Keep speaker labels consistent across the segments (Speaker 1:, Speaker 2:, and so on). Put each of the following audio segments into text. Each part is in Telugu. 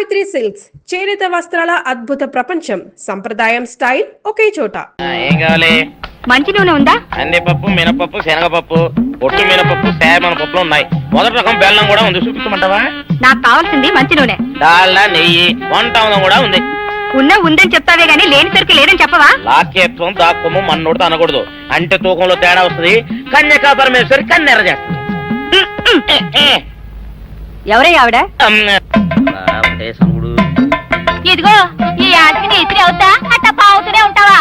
Speaker 1: సావిత్రి సిల్క్స్ చేనేత వస్త్రాల అద్భుత ప్రపంచం. సంప్రదాయం స్టైల్ ఒకే చోట.
Speaker 2: ఏం కావాలి?
Speaker 3: మంచి నూనె ఉందా?
Speaker 2: కందిపప్పు, మినపప్పు, శనగపప్పు, పొట్టు మినపప్పు, సేమన పప్పులు ఉన్నాయి. మొదటి రకం బెల్లం కూడా ఉంది, చూపించమంటావా?
Speaker 3: నాకు కావాల్సింది మంచి నూనె.
Speaker 2: డాల్డా, నెయ్యి, వంట కూడా ఉంది.
Speaker 3: ఉందని చెప్తావే గానీ లేని సరికి లేదని చెప్పవా?
Speaker 2: లాక్యత్వం దాక్కుము మనోడితో అనకూడదు, అంటే తూకంలో తేడా వస్తుంది. కన్యకా పరమేశ్వరి కన్నెర చేస్తుంది.
Speaker 3: ఎవరయ్య ఆవిడ?
Speaker 2: సముడు
Speaker 3: ఇదిగో ఈ ఆటకి నీ ఇస్త్రీ అవుతా అట్ట పావుతూనే ఉంటావా?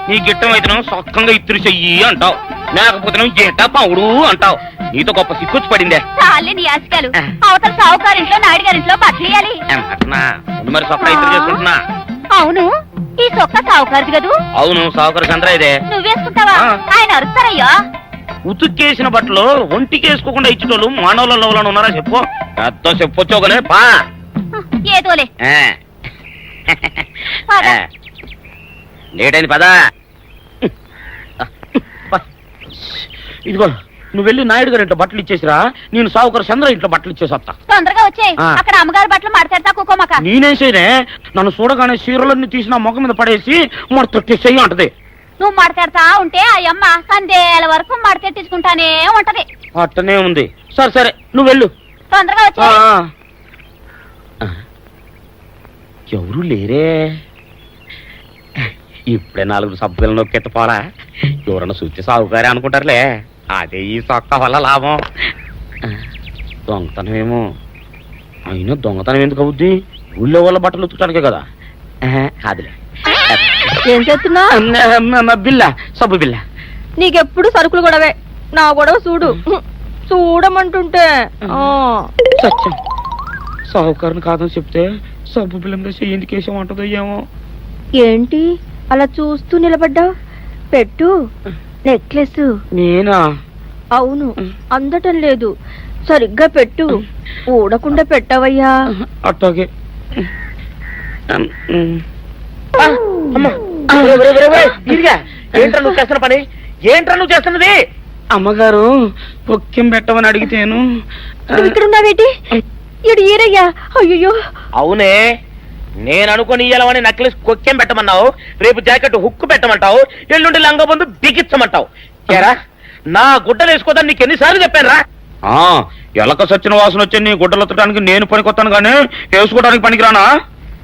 Speaker 2: నీ గిట్టం అయితే సొక్కంగా ఇత్తురు చెయ్యి అంటావు, లేకపోతే గిట్ట పావుడు అంటావు. నీతో గొప్ప సిక్కుచ్చి పడిందే.
Speaker 3: చాలే నీ ఆశకాలు. అవతల సావుకారింట్లో నాయుడు గారింట్లో బట్టలేయాలి.
Speaker 2: మరి సొక్క ఇత్తురు చేసుకుంటున్నా.
Speaker 3: అవును, ఈ సొక్క సావుకారిది కదూ?
Speaker 2: అవును, సావుకారు చంద్ర ఇదే.
Speaker 3: నువ్వేసుకుంటావా? ఆయన అరుస్తారయ్యా.
Speaker 2: ఉతుక్కేసిన బట్టలు ఒంటికేసుకోకుండా ఇచ్చేటోళ్ళు మానవులలో ఉన్నారా చెప్పు? ఎంతో చెప్పొచ్చోగనే పా.
Speaker 3: ఏదోలే
Speaker 2: లేటైంది పదా. ఇదిగో నువ్వు వెళ్ళి నాయుడు గారి ఇంట్లో బట్టలు ఇచ్చేసిరా, నేను సావుకారు చంద్ర ఇంట్లో బట్టలు ఇచ్చేసి వస్తా.
Speaker 3: తొందరగా వచ్చేయ్. అక్కడ అమ్మగారి బట్టలు మాడతాడతా కుకోమక.
Speaker 2: నేనేం చేయనే, నన్ను చూడగానే చీరలన్నీ తీసిన మొఖం మీద పడేసి మొట్టెట్టేసేయి అంటది.
Speaker 3: నువ్వు మాడతాడతా ఉంటే ఆ అమ్మ సందేల వరకు మడతెట్టించుకుంటానే ఉంటది.
Speaker 2: అట్టనే ఉంది. సరే సరే నువ్వు వెళ్ళు.
Speaker 3: తొందరగా వచ్చే.
Speaker 2: ఎవరు లేరే, ఇప్పుడే 4 సబ్బులు నొక్కెత్త పోరా. ఎవరన్నా చూస్తే సాగుకారే అనుకుంటారులే. అదే ఈ సొక్క వల్ల లాభం. దొంగతనమేమో. అయినా దొంగతనం ఎందుకు అవుద్ది? ఊళ్ళో వాళ్ళ బట్టలు ఉతుకడానికే కదా. కాదులే.
Speaker 3: ఏం చేస్తున్నా?
Speaker 2: బిల్ల, సబ్బు బిల్ల.
Speaker 3: నీకెప్పుడు సరుకులు గొడవే. నా గొడవ చూడు. చూడమంటుంటే
Speaker 2: సత్యం, సాహుకారుని కాదని చెప్తే సబ్బు బిల్ల మీద ఎందుకు వేసామంటుందో ఏమో.
Speaker 3: ఏంటి అలా చూస్తూ నిలబడ్డావు? పెట్టు. నెక్లెస్.
Speaker 2: నేనా?
Speaker 3: అవును, అందటం లేదు. సరిగ్గా పెట్టు. ఊడకుండా పెట్టవయ్యా.
Speaker 2: అట్టాగే. ఏంట్రా నువ్వు చేస్తున్న పని? ఏంట్రా నువ్వు చేస్తున్నది? అమ్మగారు పొక్కెం పెట్టమని అడిగితేను.
Speaker 3: ఇక్కడున్నావేటి? ఇడు ఈరయ్యా. అయ్యో.
Speaker 2: అవునే, నేను అనుకుని ఇయ్యాలని నెక్లెస్ కొక్కెం పెట్టమన్నావు, రేపు జాకెట్ హుక్కు పెట్టమంటావు, ఎల్లుండి లంగబందు బిగించమంటావు. ఏరా, నా గుడ్డలు వేసుకోదని నీకు ఎన్నిసార్లు చెప్పాను రా? ఎలక సచ్చిన వాసన వచ్చి నీ గుడ్డలు ఎత్తడానికి నేను పనికొత్తాను గానీ వేసుకోవడానికి పనికిరానా?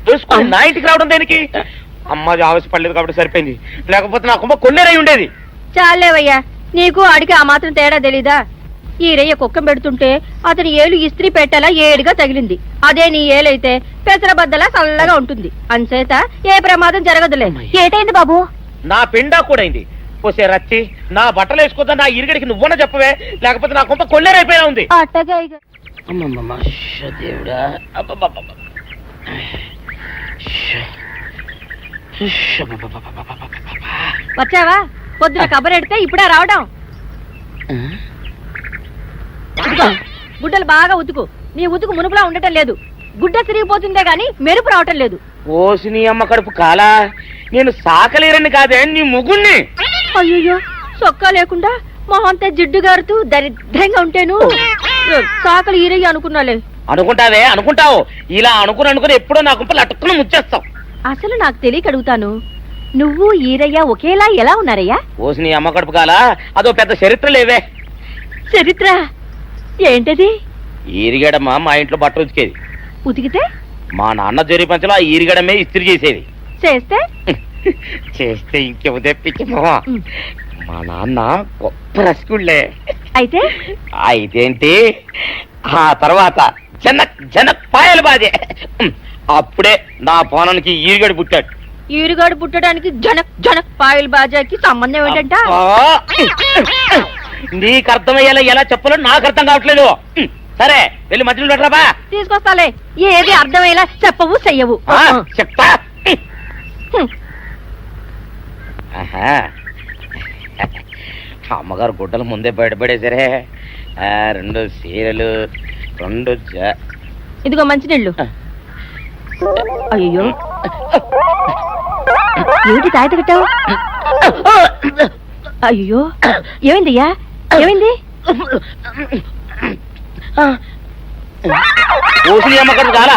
Speaker 2: వేసుకుని నా ఇంటికి రావడం దేనికి? అమ్మాది ఆవేశపడలేదు కాబట్టి సరిపోయింది, లేకపోతే నా కుమ్మ కొల్లేరై ఉండేది.
Speaker 3: చాలేవయ్యా, నీకు అడిగి ఆ మాత్రం తేడా తెలీదా? ఈరయ్య కుక్కం పెడుతుంటే అతని ఏలు ఇస్త్రీ పెట్టేలా ఏడుగా తగిలింది. అదే నీ ఏలైతే పెసరబద్దలా చల్లగా ఉంటుంది. అంచేత ఏ ప్రమాదం జరగదులే. ఏటైంది బాబు?
Speaker 2: నా పిండా కూడా అయింది. పోసే రచ్చి, నా బట్టలు వేసుకోద్దా నా ఇరుగడికి నువ్వన చెప్పవే, లేకపోతే నా కొంత కొల్లేరైపోయినా ఉంది.
Speaker 3: వచ్చావా? పొద్దున కబరెడితే ఇప్పుడే రావడం. గుడ్డలు బాగా ఉతుకు. నీ ఉతుకు మునుపులా ఉండటం లేదు. గుడ్డ తిరిగిపోతుందే గాని మెరుపు రావటం లేదు.
Speaker 2: ఓసి నీ అమ్మ కడుపు కాలా, నేను సాకలేరని కాదే నీ ముగ్గుణ్ణి.
Speaker 3: అయ్యో, సొక్కా లేకుండా మొహంతా జిడ్డు గారుతూ దరిద్రంగా ఉంటేను సాకలు ఈరయ్య అనుకున్నాలే.
Speaker 2: అనుకుంటావే, అనుకుంటావు. ఇలా అనుకుని ఎప్పుడో నా గుంపలు అటుక్కుని ముచ్చేస్తావు.
Speaker 3: అసలు నాకు తెలియక అడుగుతాను, నువ్వు ఈరయ్య ఒకేలా ఎలా ఉన్నారయ్యా?
Speaker 2: ఓసి నీ అమ్మ కడుపు కాలా, అదో పెద్ద చరిత్ర లేవే.
Speaker 3: చరిత్ర ఏంటది?
Speaker 2: ఈరిగడమ్మ మా ఇంట్లో బట్టలు ఉతికేది.
Speaker 3: ఉతికితే
Speaker 2: మా నాన్న జరి పంచలో ఆ ఈరిగడమే ఇస్త్రీ చేసేది.
Speaker 3: చేస్తే
Speaker 2: చేస్తే ఇంకేమో తెప్పించమా. మా నాన్న గొప్ప రసికుళ్ళే.
Speaker 3: అయితే
Speaker 2: అయితేంటి, ఆ తర్వాత జనక్ పాయలు బాధే. అప్పుడే నా పోనానికి ఈరిగడు పుట్టాడు.
Speaker 3: ఈరుగాడు పుట్టడానికి జనక్ పాయల్ బాజాకి సంబంధం ఏంటంట?
Speaker 2: నీకు అర్థమయ్యేలా ఎలా చెప్పాలో నాకు అర్థం కావట్లేదు. సరే వెళ్ళి మధ్యలో పెట్టరాబా.
Speaker 3: తీసుకొస్తాలే. ఏది అర్థమయ్యేలా చెప్పవు చెయ్యవు.
Speaker 2: చెప్తా. అమ్మగారు గుడ్డలు ముందే బయటపడేసరే. 2 చీరలు, 2
Speaker 3: ఇదిగో మంచినీళ్ళు. అయ్యో, ఏమిటి తాయత కట్టావు? అయ్యో, ఏమైందయ్యా? ఏమైంది?
Speaker 2: ఓసిని అమ్మకం చాలా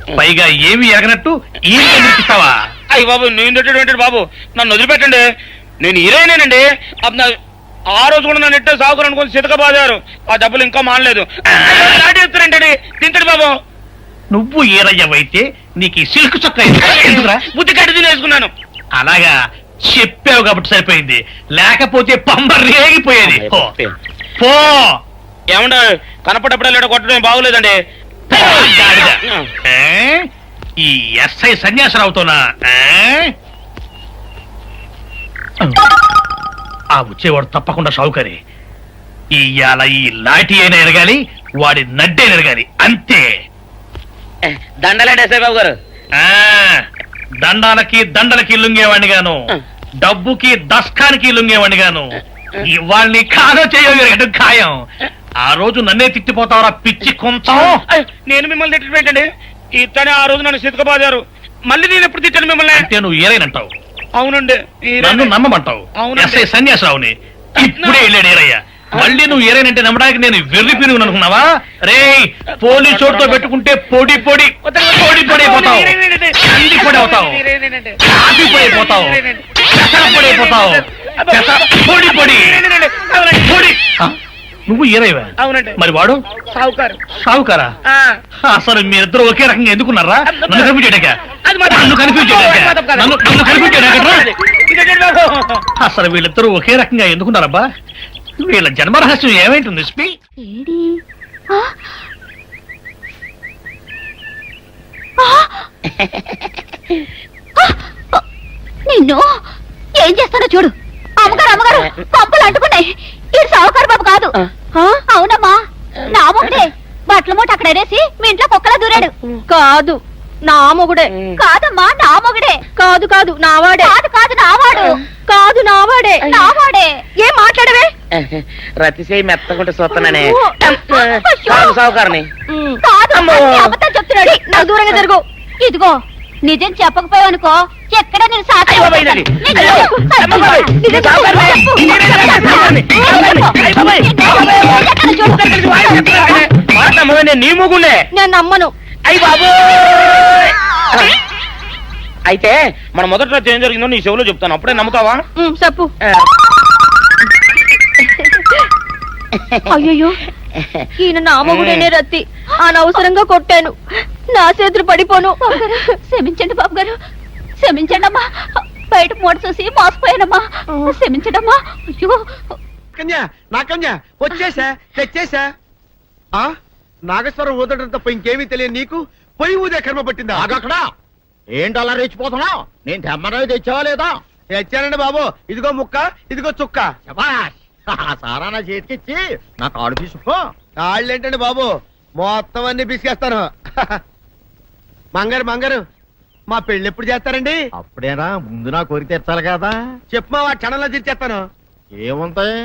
Speaker 4: పైగా ఏమి ఎరగనట్టు ఈస్తావా?
Speaker 2: అయ్యి బాబు నేను తిట్టేటువంటి బాబు, నన్ను వదిలిపెట్టండి. నేను హీరోయినేనండి. ఆ రోజు కూడా నన్ను ఎట్టే సాగురు అనుకుని సితక బాదారు. ఆ డబ్బులు ఇంకా మానలేదు. నాటేస్తారంటండి. తింటాడు బాబు.
Speaker 4: నువ్వు ఏరయ్యవైతే నీకు ఈ సిల్క్ చొక్క ఎందుకురా?
Speaker 2: బుద్ధి కట్టి తినేసుకున్నాను.
Speaker 4: అలాగా చెప్పావు కాబట్టి సరిపోయింది, లేకపోతే పంబ రేగిపోయేది. పో.
Speaker 2: ఏమండ కనపడప్పుడే లేడ కొట్టడం బాగోలేదండి.
Speaker 4: ఈ ఎస్ఐ సన్యాసరావుతోనా? ఆ వచ్చేవాడు తప్పకుండా షౌకరి. ఇవాళ ఈ లాఠీ అయినా ఎరగాలి, వాడి నడ్డే ఎరగాలి, అంతే.
Speaker 2: దండలేండి ఎస్ఐ బాబు గారు.
Speaker 4: దండాలకి దండలకి లొంగేవాడిని గాను, డబ్బుకి దస్కానికి లొంగేవాడిని గాను. వాళ్ళని కాదో చేయడం ఖాయం. ఆ రోజు నన్నే తిట్టిపోతావరా పిచ్చి కొంచెం.
Speaker 2: నేను మిమ్మల్ని తిట్టండి. ఇతనే ఆ రోజు నన్ను సితక బాదారు. మళ్ళీ నేను ఎప్పుడు తిట్టాను మిమ్మల్ని?
Speaker 4: అంటే నువ్వు ఏరైనంటావు.
Speaker 2: అవునండి.
Speaker 4: నన్ను నమ్మమంటావు. ఎస్ఐ సన్యాసరావుని ఇప్పుడే వెళ్ళాడు ఏరయ్య. మళ్ళీ నువ్వు ఏరైనంటే నమ్మడానికి నేను వెర్రి పిరుగు అనుకున్నావా? రే, పోలీసు చోటుతో పెట్టుకుంటే పొడి పొడి పొడి పొడి అయిపోతావు, కంది పొడి అవుతావు, కాఫీ పొడి అయిపోతావు, పెసర పొడి అయిపోతావు, పొడి పొడి పొడి. నువ్వు ఏరైవా?
Speaker 2: అవునండి.
Speaker 4: మరి వాడు
Speaker 2: సావుకారు.
Speaker 4: సావుకారా? అసలు మీరిద్దరు ఒకే రకంగా ఎందుకున్నారా? నన్ను కన్ఫ్యూజ్ చేయడాక, నన్ను కన్ఫ్యూజ్ చేయడాక, నన్ను కన్ఫ్యూజ్ చేయడాక. అసలు వీళ్ళిద్దరూ ఒకే రకంగా ఎందుకున్నారబ్బా? వీళ్ళ జన్మరహస్యం ఏమైంటుంది?
Speaker 5: ఏడి? నిన్ను ఏం చేస్తానో చూడు. అమ్మగారు అమ్మగారు, పంపులు అంటుకున్నాయి. ఈ సావుకారు బాబు కాదు. అవునమ్మా, నా మొగుడే. బట్టల మూట అక్కడ ఎడేసి మీ ఇంట్లో కుక్కలా దూరాడు.
Speaker 3: కాదు, నా మొగుడే.
Speaker 5: కాదమ్మా, నా మొగుడే.
Speaker 3: కాదు కాదు, నావాడే.
Speaker 5: కాదు కాదు, నావాడు.
Speaker 3: కాదు, నావాడే.
Speaker 5: నావాడే.
Speaker 3: ఏం మాట్లాడవే?
Speaker 2: రతిసేయి మెత్తకుంటే చూస్తున్నానే.
Speaker 5: అయ్యో.
Speaker 2: సావుకారని
Speaker 5: కాదు,
Speaker 2: అమ్మో.
Speaker 5: అబద్ధం చెప్తున్నాడు.
Speaker 3: నాకు దూరంగా జరుగు.
Speaker 5: ఇదిగో, నిజం చెప్పకపోయావనుకో ఎక్కడ నేను సాక్షి
Speaker 2: అయ్యో బాబాయ్, ఇది. అయ్యో, అమ్మ బాబాయ్, ఇది సావుకారని. నేను నీ మొగుండే.
Speaker 3: నేను నమ్మను.
Speaker 2: అయ్యి బాబు. అయితే మన మొదటి రోజు ఏం జరిగిందో నీ చెవులో చెప్తాను, అప్పుడే నమ్ముతావా?
Speaker 3: చెప్పు. అయ్యో, ఈయన నా మొగుడేనే రత్తి. అనవసరంగా కొట్టాను, నా చేతులు పడిపోను.
Speaker 5: క్షమించండి బాబు గారు, క్షమించండి అమ్మా. బయట మూట చూసి మోసపోయానమ్మా, క్షమించండి అమ్మా. అయ్యో,
Speaker 6: కన్యా, నా కన్యా వచ్చేసా, తెచ్చేసా. నాగేశ్వరం ఊదడం తప్ప ఇంకేమీ తెలియదు నీకు. పొయ్యి ఊదే కర్మ పట్టిందా?
Speaker 7: అక్కడ ఏంటి అలా రెచ్చిపోతున్నావు? నేను తెమ్మనవి తెచ్చావా లేదా?
Speaker 6: తెచ్చానండి బాబు. ఇదిగో ముక్క, ఇదిగో చుక్క.
Speaker 7: శభాష్. ఆ సారా నా చేతికిచ్చి నా కాడు తీసుకో.
Speaker 6: కాళ్ళేంటండి బాబు, మొత్తం అన్ని పిసికేస్తాను. మంగారు మంగారు, మా పెళ్ళి ఎప్పుడు చేస్తారండి?
Speaker 7: అప్పుడేనా, ముందు నా కోరిక తెచ్చాలి కదా.
Speaker 6: చెప్పు మా క్షణంలో తీర్చేస్తాను.
Speaker 7: ఏముంటాయి,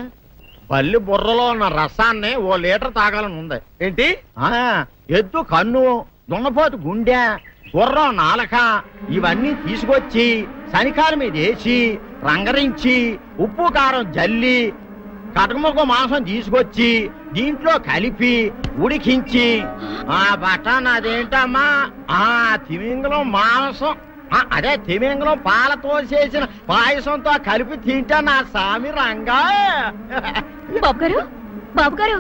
Speaker 7: బల్లి బుర్రలో ఉన్న రసాన్ని ఓ లీటర్ తాగాలని ఉంది.
Speaker 6: ఏంటి?
Speaker 7: ఎద్దు కన్ను, దున్నపోతు గుండె, గుర్రం నాలక ఇవన్నీ తీసుకొచ్చి శనికాల మీద వేసి రంగరించి ఉప్పు కారం జల్లి కటకముఖ మాంసం తీసుకొచ్చి దీంట్లో కలిపి ఉడికించి ఆ బటన్ అదేంటమ్మా, తిమింగలం మాంసం, అదే తిమింగలం పాలతో చేసిన పాయసంతో కలిపి తింటా నా సామి రంగా.
Speaker 5: బాబు గారు, బాబు గారు,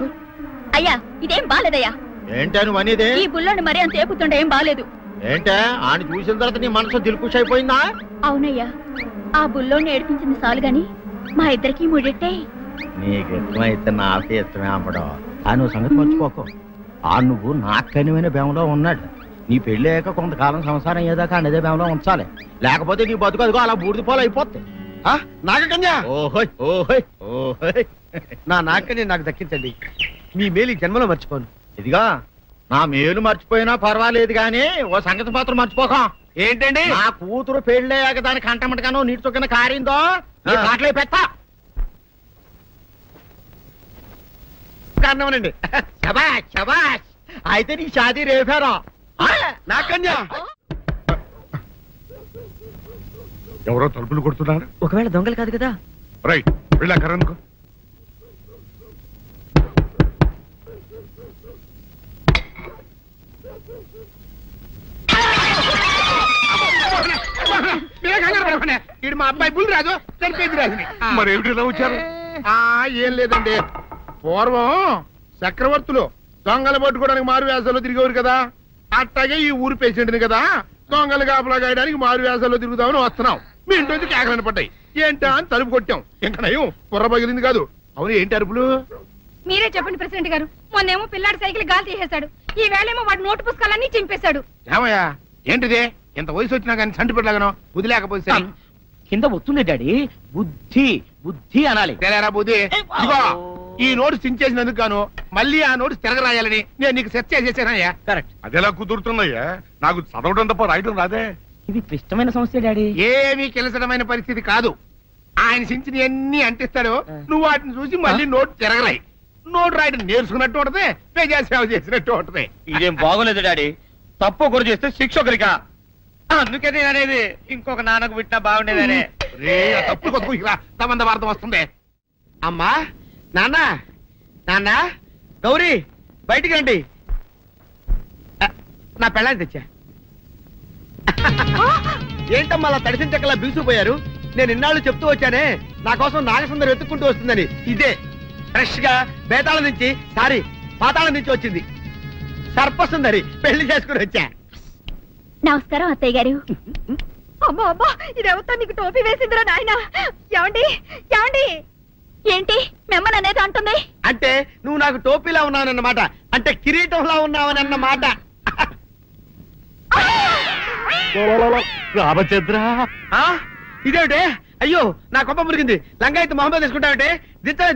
Speaker 5: అయ్యా ఇదేం బాలేదయ్యా.
Speaker 7: ఏంటే నువ్వు అనేది?
Speaker 5: ఈ బుల్లోని మరీ అంత ఏపుతుండే ఏం బాలేదు.
Speaker 7: ఏంటే ఆయన చూసిన తర్వాత నీ మనసు దిల్కుష్ అయిపోయిందా?
Speaker 5: అవునయ్యా, ఆ బుల్లోని ఏడిపించింది చాలు గాని మా ఇద్దరికి ముడిట్టే.
Speaker 7: నీకు ఇష్టమైతే నాకే ఇష్టమే అమ్మడం. ఆ నువ్వు సంగతి మర్చిపోకు. ఆ నువ్వు నాకు కనివైన బేమలో ఉన్నాడు. నీ పెళ్లి అయ్యాక కొంతకాలం సంసారం ఏదాకా అదే బేమలో ఉంచాలి, లేకపోతే నీ బతుకు అదిగో అలా బూడిదిపోలు అయిపోద్ది.
Speaker 6: నాగకన్యా,
Speaker 7: ఓహోయ్ ఓహోయ్ ఓహోయ్.
Speaker 6: నా నాగకన్య నాకు దక్కించండి. మీ మేలు ఈ జన్మలో మర్చిపోను.
Speaker 7: ఇదిగా నా మేలు మర్చిపోయినా పర్వాలేదు గాని ఓ సంగతి మాత్రం మర్చిపోకం.
Speaker 6: ఏంటండి?
Speaker 7: నా కూతురు పెళ్ళయ్యాక దానికి కంటమటగానో నీటి చొక్కన కారిందో కాట్లే పెట్ట
Speaker 6: కారణమనండి.
Speaker 7: శబాష్ శబాష్. అయితే నీ షాదీ రేపారా?
Speaker 6: నాకన్యా,
Speaker 8: ఎవరో తలుపులు కొడుతున్నారు.
Speaker 3: ఒకవేళ దొంగలు కాదు కదా?
Speaker 8: రైట్, వెళ్ళాకరనుకో.
Speaker 6: ఈడు మా అబ్బాయి బుల్ రాజు చనిపోయింది రాజుని
Speaker 8: మరి ఏమిటి ఇలా వచ్చారు?
Speaker 6: ఏం లేదండి, పూర్వం చక్రవర్తులు దొంగలు పట్టుకోవడానికి మారు వేసాల్లో తిరిగేవారు కదా, అట్టాగే ఈ ఊరు పేషెంట్ని కదా దొంగలు కాపలా గాయడానికి మారు వేసాల్లో తిరుగుదామని వస్తున్నాం. మీ ఇంటి నుంచి కేకలను పడ్డాయి. ఏంటా అని తలుపు కొట్టాం. ఇంకా నయం బుర్ర పగిలింది కాదు. అవును, ఏంటి అరుపులు?
Speaker 3: మీరే చెప్పండి ప్రెసిడెంట్ గారు. మొన్నేమో పిల్లాడి సైకిల్ గాలి తీసేశాడు, ఈ వేళేమో వాడి నోటు పుస్తకాలన్నీ చింపేశాడు.
Speaker 6: ఏమయ్యా ఏంటిది? ఎంత వయసు వచ్చినా కానీ చంటి పెట్టలాగనో వదిలేకపోతే సరే.
Speaker 2: కింద వస్తుంది డాడీ, బుద్ధి బుద్ధి అనాలి.
Speaker 6: తెలేరా బుద్ధి. ఇదిగో ఈ నోటు చించేసినందుకు గాను మళ్ళీ ఆ నోటు తిరగరాయాలని నేను నీకు సెట్ చేసేసానయ్యా.
Speaker 2: కరెక్ట్.
Speaker 8: అదెలా కుదురుతున్నాయ్యా? నాకు చదవడం తప్ప రాయటం రాదే.
Speaker 2: ఇది క్లిష్టమైన సమస్య డాడీ.
Speaker 6: ఏమీ కిలసడమైన పరిస్థితి కాదు. ఆయన చించిన అన్ని అంటిస్తాడు, నువ్వు వాటిని చూసి మళ్ళీ నోటు తిరగరాయి. నోటు రాయడం నేర్చుకున్నట్టు ఉంటది, ప్రజా సేవ చేసినట్టు ఉంటది.
Speaker 2: ఇదేం బాగోలేదు డాడీ. తప్పు ఒకరు చేస్తే శిక్ష ఒకరికా? అందుకే నేను అనేది ఇంకొక నాన్నకు విట్టినా బాగుండేదనే.
Speaker 6: రే, ఆ తప్పుడు కొద్దుకు ఇలా సంబంధ వార్త వస్తుంది. అమ్మా, నాన్న, నాన్న, గౌరీ బయటికి రండి. నా పెళ్ళాన్ని తెచ్చా. ఏంటమ్మా అలా తడిసిన చెక్కలా బిగుసిపోయారు? నేను ఇన్నాళ్ళు చెప్తూ వచ్చానే నా కోసం నాగసుందరం వెతుక్కుంటూ వస్తుందని. ఇదే ఫ్రెష్ గా బేతాళం నుంచి పాతాళం నుంచి వచ్చింది సర్పసుందరి. పెళ్లి చేసుకుని వచ్చా.
Speaker 5: నమస్కారం అత్తయ్య గారు.
Speaker 3: అమ్మా అమ్మా, ఇదేవతా నీకు టోపీ వేసిందిరా నాయన. ఏమండి ఏమండి?
Speaker 5: ఏంటి మిమ్మల్ని అనేది అంటుంది?
Speaker 6: అంటే నువ్వు నాకు టోపీలా ఉన్నావనన్నమాట, అంటే కిరీటంలా ఉన్నావనన్నమాట.
Speaker 8: రామచంద్ర,
Speaker 6: ఇదేమిటే? అయ్యో, నా కొప్ప మురిగింది. లంగాయత్ మొహమ్మద్ తీసుకుంటావంటే?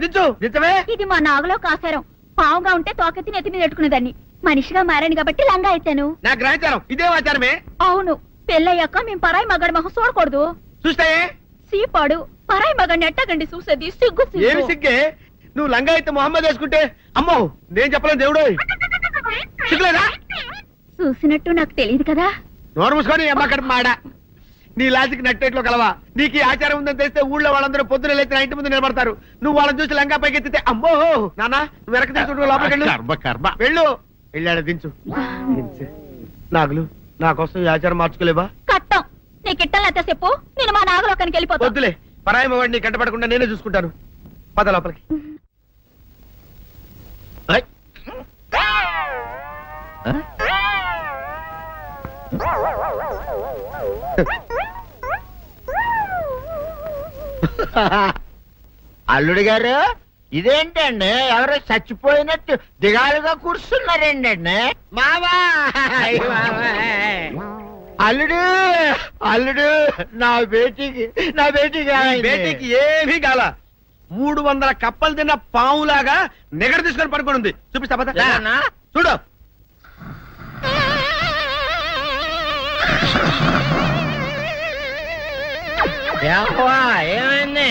Speaker 6: దించవే.
Speaker 5: ఇది మా నాగులో కాసారం. పావుగా ఉంటే తోకెత్తి నెత్తి మీద పెట్టుకునేదాన్ని. మనిషిగా మారాను కాబట్టి లంగా ఎత్తాను.
Speaker 6: నా గ్రహచారం ఇదే ఆచారమే.
Speaker 5: అవును, పెళ్ళయ్యాక మేము పరాయి మగాడి మొహం చూడకూడదు.
Speaker 6: చూస్తాయే
Speaker 5: సీపాడు పరాయి మగాడిని ఎట్టగండి చూసేది. సిగ్గు
Speaker 6: ఏమి సిగ్గే? నువ్వు లంగాయత్ మొహమ్మద్ వేసుకుంటే అమ్మో నేను చెప్పలేను దేవుడు. సిగ్గులేదా?
Speaker 5: చూసినట్టు నాకు తెలియదు కదా.
Speaker 6: నోరు మూసుకొని అమ్మ కడుపు మాడ. నీ లాజిక్ నట్టేట్లో కలవా? నీకు ఈ ఆచారం ఉందని తెలిస్తే ఊళ్ళో వాళ్ళందరూ పొద్దున లేచి నా ఇంటి ముందు నిలబడతారు. నువ్వు వాళ్ళని చూసి లంగా పైకి ఎత్తితే అమ్మో నాన్న నువ్వు వెనక తీసుకుంటూ లోపలికి వెళ్ళు. వెళ్ళాడు దించు. నాగులు, నా కోసం ఈ ఆచారం మార్చుకోలేవా?
Speaker 5: కట్టం నీకు ఇట్టలేత చెప్పు, నేను మా నాగలోకానికి వెళ్ళిపోతా.
Speaker 6: వద్దులే, పరాయి వాడిని కంటపడకుండా నేనే చూసుకుంటాను. పద లోపలికి.
Speaker 7: అల్లుడు గారు, ఇదేంటండి ఎవరో చచ్చిపోయినట్టు దిగాలుగా కూర్చున్నారండి?
Speaker 6: మావా
Speaker 7: అల్లుడు అల్లుడు, నా బేటీకి
Speaker 6: బేటీకి ఏమీ కాల. 300 కప్పలు తిన్న పావులాగా నిగడ తీసుకొని పడుకొని ఉంది. చూపిస్తా పద. చూడు.
Speaker 7: ఏమైంది?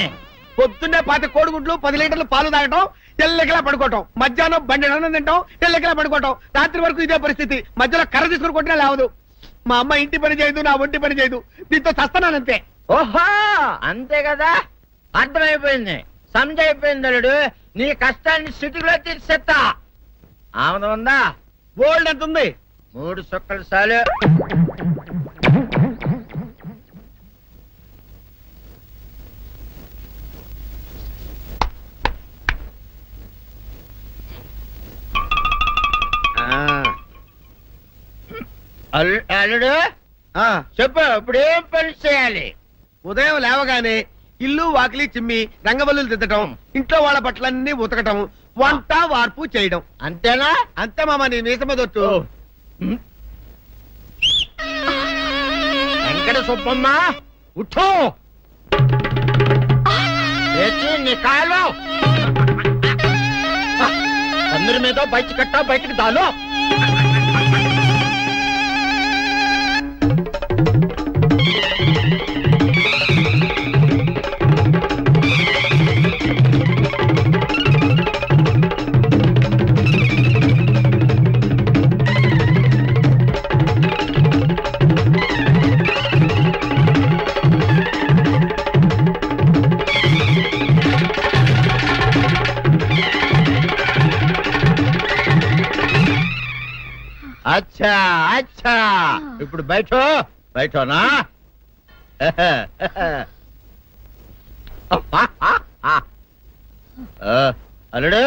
Speaker 6: పొద్దున్నే 10 కోడిగుడ్లు 10 లీటర్లు పాలు తాగటం, తెల్లకిలా పడుకోవటం. మధ్యాహ్నం బండి అన్నం తింటాం, తెల్లకిలా పడుకోవటం. రాత్రి వరకు ఇదే పరిస్థితి. మధ్యలో కర్ర తీసుకుని కొట్టినా లేవదు. మా అమ్మ ఇంటి పని చేయదు, నా ఒంటి పని చేయదు. దీంతో చస్తున్నానంతే.
Speaker 7: ఓహో, అంతే కదా, అర్థమైపోయింది, సంజైపోయింది. అల్లుడు, నీ కష్టాన్ని సిటీలో తీర్చేస్తా. ఆమె ఉందా?
Speaker 6: గోల్డ్ ఎంత ఉంది?
Speaker 7: 3 సుక్కలు చాలు. అల్లుడు చెప్పు, ఇప్పుడు ఏం పని చేయాలి?
Speaker 6: ఉదయం లేవగానే ఇల్లు వాకిలి చిమ్మి రంగవల్లులు దిద్దటం, ఇంట్లో వాళ్ళ బట్టలన్నీ ఉతకటం, వంట వార్పు చేయడం.
Speaker 7: అంతేనా?
Speaker 6: అంతే మామ, నీ మీసమదొట్టు.
Speaker 7: వెంకట సుబ్బమ్మ, ఉఠో, లేచి నీ కాలు అందరి మీద బయట కట్టా, బయటకు దాలో. అచ్చా అచ్చా, ఇప్పుడు బయటనా? అల్లుడు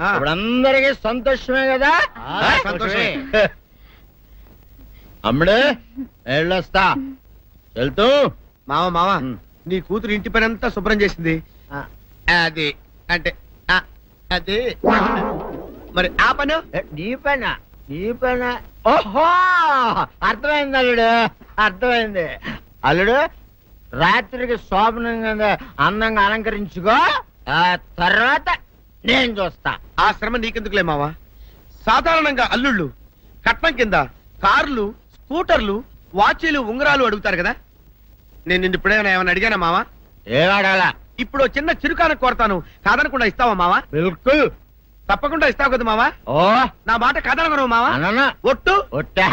Speaker 7: ఇప్పుడందరికీ సంతోషమే కదా?
Speaker 6: సంతోషమే.
Speaker 7: అమ్ముడు వెళ్ళొస్తా. వెళ్తూ
Speaker 9: మామ నీ కూతురు ఇంటి పని అంతా శుభ్రం చేసింది. అది అంటే అది మరి ఆ పను
Speaker 7: నీ పైన ఓహో అర్థమైంది అల్లుడు, అర్థమైంది. అల్లుడు రాత్రికి శోభనంగా అందంగా అలంకరించుకో, ఆ తర్వాత నేను చూస్తా.
Speaker 9: ఆ శ్రమ నీకెందుకులే మావా. సాధారణంగా అల్లుళ్ళు కట్నం కింద కార్లు, స్కూటర్లు, వాచీలు, ఉంగరాలు అడుగుతారు కదా. నేను నిన్ను ఇప్పుడేమైనా ఏమైనా అడిగానా మావా?
Speaker 7: ఏవాడాలా?
Speaker 9: ఇప్పుడు ఓ చిన్న చిరుకాను కోరతాను, కాదనకుండా ఇస్తావా మావా?
Speaker 7: బిల్కుల్
Speaker 9: తప్పకుండా ఇస్తావు కదా మావా?
Speaker 7: ఓ
Speaker 9: నా మాట కాదనగను మావా.
Speaker 7: అననా
Speaker 9: ఒట్టు
Speaker 7: ఒట్టా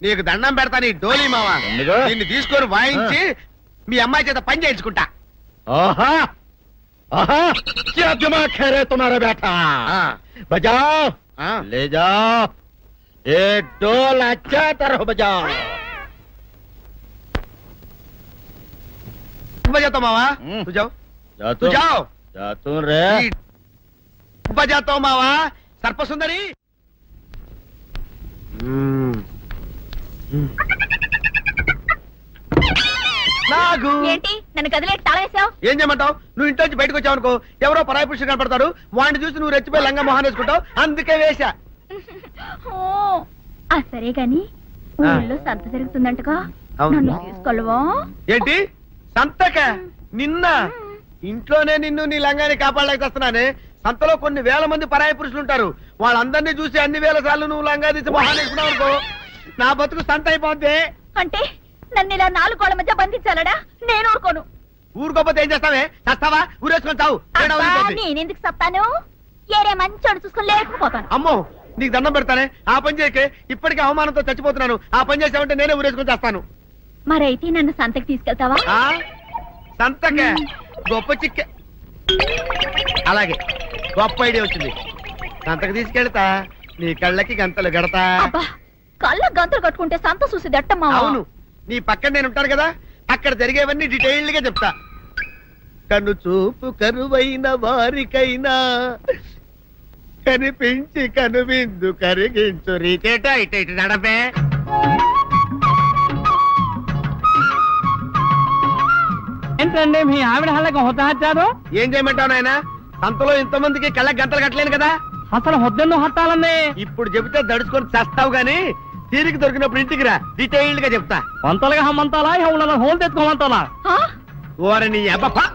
Speaker 9: నీకు దండం పెడతా నీ డోలీ మావా.
Speaker 7: ఎందుకు?
Speaker 9: నిన్ను తీసుకొని వాయించి మీ అమ్మాయి చేత పని చేయించుకుంటా.
Speaker 7: ओहा ओहा क्या दिमाग है रे तुम्हारा बेटा? बजाओ ले जाओ, एक डोल अच्छा तरह बजाओ.
Speaker 9: बजाता मावा तू जाओ, तू जाओ.
Speaker 7: जातू रे
Speaker 9: बजाता हूँ मावा सर्प सुंदरी. నాగు
Speaker 5: ఏంటి నన్ను గదిలేటి తాళేసావు?
Speaker 9: ఏం చేయమంటావు? నువ్వు ఇంటి నుంచి బయటకు వచ్చావు అనుకో, ఎవరో పరాయి పురుషుడు కనపడతాడు, వాడిని చూసి నువ్వు రెచ్చిపోయి లంగా మొహాన్ వేసుకుంటావు, అందుకే వేశా.
Speaker 5: సరే గాని ఊళ్ళో సంత జరుగుతుందంటగా, నన్ను తీసుకెళ్ళవా?
Speaker 9: ఏంటి సంతక? నిన్న ఇంట్లోనే నిన్ను నీ లంగాన్ని కాపాడలేకొస్తున్నానే. సంతలో కొన్ని వేల మంది పరాయి పురుషులు ఉంటారు, వాళ్ళందరినీ చూసి అన్ని వేల సార్లు నువ్వు లంగా తీసి మొహాన్ వేసుకున్నావు అనుకో, నా బతుకు సంత అయిపోద్ది.
Speaker 5: అంటే నన్ను ఇలా 4 గోళ్ల మధ్య బంధించాలడా? నేను ఊరుకోను.
Speaker 9: ఊరుకోపోతే ఏం చేస్తావే? చస్తావా? ఊరేసుకొని చావు.
Speaker 5: నేనెందుకు చెప్తాను? ఏరే మంచోడు చూసుకుని లేకపోతాను.
Speaker 9: అమ్మో నీకు దండం పెడతానే, ఆ పని చేయకే. ఇప్పటికే అవమానంతో చచ్చిపోతున్నాను, ఆ పని చేసావంటే నేనే ఊరేసుకొని చేస్తాను.
Speaker 5: మరైతే నన్ను సంతకి తీసుకెళ్తావా?
Speaker 9: సంతకే గొప్ప చిక్క. అలాగే గొప్ప ఐడియా వచ్చింది. సంతకు తీసుకెళ్తా, నీ కళ్ళకి గంతలు గడతా.
Speaker 5: అబ్బా, కళ్ళ గంతులు కట్టుకుంటే సంత చూసి దట్టమ్మా.
Speaker 9: అవును, నీ పక్కన నేను ఉంటాను కదా, అక్కడ జరిగేవన్నీ డీటెయిల్డ్ గా చెప్తా. కను చూపు కరువైన వారికైనా కనిపించి కనువిందు కరిగించు రీచేట ఇట ఇటు నడపే.
Speaker 2: ఏంటండి మీ ఆవిడ హల్లకి హొత్తహచ్చారు?
Speaker 9: ఏం చేయమంటావు నాయన? సంతలో ఇంతమందికి కళ్ళకి గంటలు కట్టలేను కదా.
Speaker 2: అసలు హొద్దెన్ను హత్తాలండి.
Speaker 9: ఇప్పుడు చెబితే దడుచుకొని చేస్తావు గాని తీరికి దొరికినప్పుడు ఇంటికి రా, డీటెయిల్డ్ గా చెప్తా.
Speaker 2: వంతలుగా హమ్మంతాలా ఎవరు హోల్ తెచ్చుకోమంతాలా?
Speaker 9: ఓరని అబ్బా.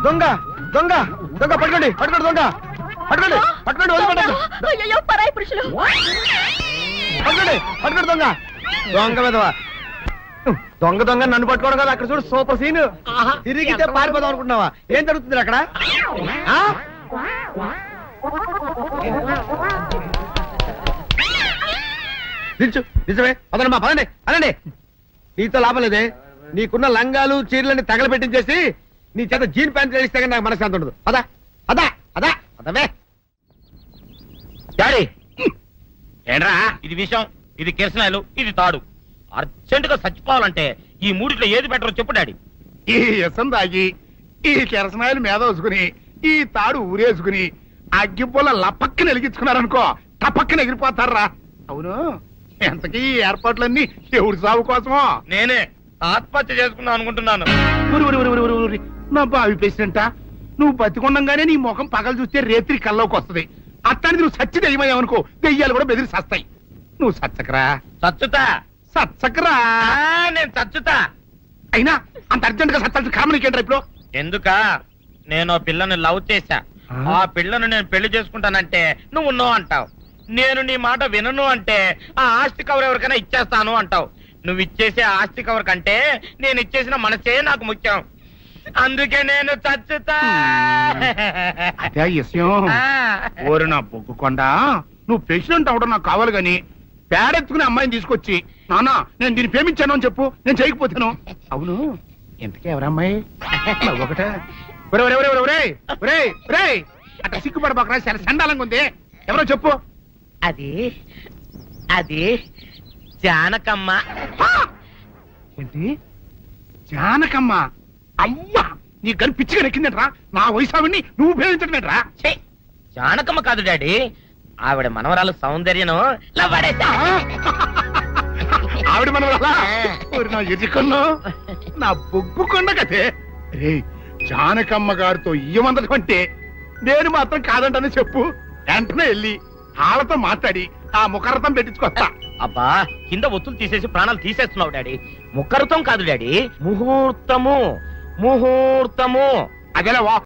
Speaker 9: దొంగ దొంగ దొంగ పట్టుకోండి, పట్టుకోండి దొంగ, పట్టుకోండి పట్టుకోండి, వదిలిపెట్టండి.
Speaker 5: అయ్యో పరాయి పురుషులు.
Speaker 9: పట్టుకోండి పట్టుకోండి దొంగ. దొంగ విధవా దొంగ దొంగ నన్ను పట్టుకోవడం కదా. అక్కడ చూడు సూపర్ సీన్. తిరిగితే పారిపోదాం అనుకుంటున్నావా? ఏం జరుగుతుంది అక్కడ? నిజమే. పదండి పదండి అనండి. నీతో లాభం లేదే. నీకున్న లంగాలు చీరలని తగలబెట్టించేసి నీ చేత జీన్ ప్యాంట్ తెలిస్తే కానీ నాకు మనశ్శాంతి ఉండదు. అదా అదా అదా అదవే
Speaker 2: డాడీ ఏంట్రా ఇది విషయం, ఇది కిరసనాయలు, ఇది తాడు. అర్జెంట్ గా చచ్చిపోవాలంటే ఈ మూడిట్లో ఏది బెటర్ చెప్పు డాడీ.
Speaker 6: ఈ ఇసం తాగి, ఈ కిరసనాయలు మీద వేసుకుని, ఈ తాడు ఊరేసుకుని అగ్గిపుల్ల లపక్కన వెలిగించుకున్నారనుకో, టపక్కన ఎగిరిపోతారా. అవును, ఎంతకీ ఈ ఏర్పాట్లన్నీ ఎవరి సాగు కోసమో?
Speaker 2: నేనే ఆత్మహత్య చేసుకుందాం అనుకుంటున్నాను.
Speaker 6: నా బావి పేసినంట, నువ్వు బతికొండంగానే నీ ముఖం పగలు చూస్తే రేత్రి కల్లోకి వస్తుంది. అట్టానికి నువ్వు సచ్చి దెయ్యమయ్యావనుకో, దెయ్యాలు కూడా బెదిరి సస్తాయి. నువ్వు సచ్చకరా,
Speaker 2: చచ్చుతా.
Speaker 6: సచ్చకరా.
Speaker 2: నేను చచ్చుతా.
Speaker 6: అయినా అంత అర్జెంట్ గా సత్తాల్సిన కారణం నీకేంట్రా ఇప్పుడు?
Speaker 2: ఎందుక నేను ఆ పిల్లని లవ్ చేశా. ఆ పిల్లను నేను పెళ్లి చేసుకుంటానంటే నువ్వు నో అంటావు. నేను నీ మాట వినను అంటే ఆ ఆస్తి కవర్ ఎవరికైనా ఇచ్చేస్తాను అంటావు. నువ్వు ఇచ్చేసే ఆస్తి కవర్ కంటే నేను ఇచ్చేసిన మనసే నాకు ముఖ్యం. అందుకే నేను చచ్చుతా.
Speaker 6: అదే విషయం. ఓరి నా బొగ్గుకొండ, నువ్వు ప్రెసిడెంట్ అవడం నాకు కావాలి గాని పేడెత్తుకునే అమ్మాయిని తీసుకొచ్చి నానా నేను దీన్ని ప్రేమించాను అని చెప్పు, నేను చేయకపోతాను. అవును, ఎంతకే ఎవరమ్మాయి? ఒకటే. అట్లా సిగ్గుపడబాకరా, చాలా సండాలంగా ఉంది. ఎవరో చెప్పు.
Speaker 2: అది అది జానకమ్మ.
Speaker 6: ఏంటి జానకమ్మ? అమ్మా నీ గని పిచ్చిగా నెక్కిందంట్రా. నా వయసావిని నువ్వు ఉపయోగించడమేట్రా?
Speaker 2: ఛీ, జానకమ్మ కాదు డాడీ, ఆవిడ మనవరాలు సౌందర్యను లవ్వాడేశా.
Speaker 6: ఆవిడ మనం నా ఎదుకుల్లో నా బొగ్గు కొండ కదే. రే జానకమ్మ గారితో ఇయ్యమందడం అంటే నేను మాత్రం కాదంటని చెప్పు. వెంటనే వెళ్ళి వాళ్ళతో మాట్లాడి ఆ ముఖరథం పెట్టించుకొస్తా.
Speaker 2: అబ్బా కింద ఒత్తులు తీసేసి ప్రాణాలు తీసేస్తున్నావు డాడీ. ముఖరుతం కాదు డాడీ, ముహూర్తము. ముహూర్తము.
Speaker 6: అదేలా